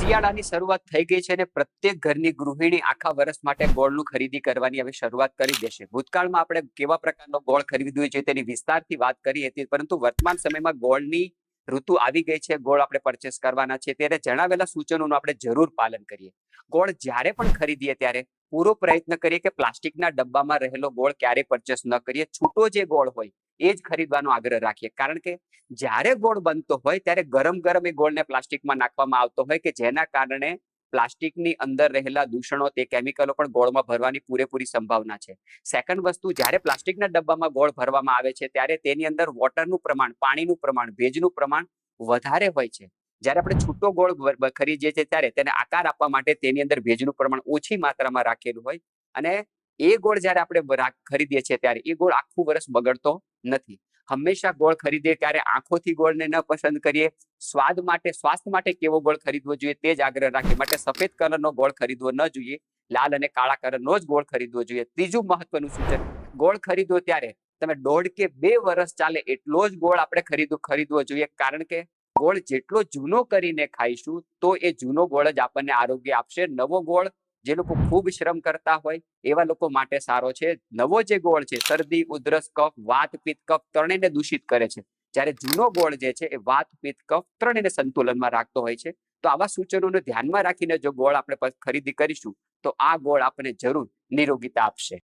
શિયાળાની શરૂઆત થઈ ગઈ છે અને પ્રત્યેક ઘરની ગૃહિણી આખા વર્ષ માટે ગોળનું ખરીદી કરવાની હવે શરૂઆત કરી દેશે. ભૂતકાળમાં આપણે કેવા પ્રકારનો ગોળ ખરીદવો જોઈએ તેની વિસ્તારથી વાત કરી હતી, પરંતુ વર્તમાન સમયમાં ગોળની ઋતુ આવી ગઈ છે, ગોળ આપણે પરચેસ કરવાના છે, ત્યારે જણાવેલા સૂચનોનું આપણે જરૂર પાલન કરીએ. ગોળ જ્યારે પણ ખરીદીએ ત્યારે પૂરો પ્રયત્ન કરીએ કે પ્લાસ્ટિકના ડબ્બામાં રહેલો ગોળ ક્યારેય પરચેસ ન કરીએ. છૂટો જે ગોળ હોય એ જ ખરીદવાનો આગ્રહ રાખીએ, કારણ કે જ્યારે ગોળ બનતો હોય ત્યારે ગરમ ગરમ એ ગોળને પ્લાસ્ટિકમાં નાખવામાં આવતો હોય કે જેના કારણે પ્લાસ્ટિકની અંદર રહેલા દૂષણો, તે કેમિકલો પણ ગોળમાં ભરવાની પૂરેપૂરી સંભાવના છે. સેકન્ડ વસ્તુ, જ્યારે પ્લાસ્ટિકના ડબ્બામાં ગોળ ભરવામાં આવે છે ત્યારે તેની અંદર વોટરનું પ્રમાણ, પાણીનું પ્રમાણ, ભેજનું પ્રમાણ વધારે હોય છે. જ્યારે આપણે છૂટો ગોળ ખરીદીએ છીએ ત્યારે તેને આકાર આપવા માટે તેની અંદર ભેજનું પ્રમાણ ઓછી માત્રામાં રાખેલું હોય, અને એ ગોળ જ્યારે આપણે ખરીદીએ છીએ ત્યારે એ ગોળ આખું વર્ષ બગડતો નથી. હંમેશા ગોળ ખરીદીએ ત્યારે આંખોથી ગોળને ન પસંદ કરીએ. સ્વાદ માટે, સ્વાસ્થ્ય માટે કેવો ગોળ ખરીદવો જોઈએ તે જ આગ્રહ રાખીએ. માટે સફેદ કલરનો ગોળ ખરીદવો ન જોઈએ, લાલ અને કાળા કલરનો જ ગોળ ખરીદવો જોઈએ. ત્રીજું મહત્વનું સૂચન, ગોળ ખરીદો ત્યારે તમે 1.5 કે 2 વર્ષ ચાલે એટલો જ ગોળ આપણે ખરીદવો જોઈએ, કારણ કે ગોળ જેટલો જૂનો કરીને ખાઈશું તો એ જૂનો ગોળ જ આપણને આરોગ્ય આપશે. નવો ગોળ જે લોકો ખૂબ શ્રમ કરતા હોય એવા લોકો માટે સારો છે. નવો જે ગોળ છે શરદી, ઉધરસ, કફ, વાત, પિત્ત, કફ ત્રણેયને દૂષિત કરે છે, જ્યારે જૂનો ગોળ જે છે એ વાત, પિત્ત, કફ ત્રણેયને સંતુલનમાં રાખતો હોય છે. તો આવા સૂચનોને ધ્યાનમાં રાખીને જો ગોળ આપણે ખરીદી કરીશું તો આ ગોળ આપણને જરૂર નિરોગીતા આપશે.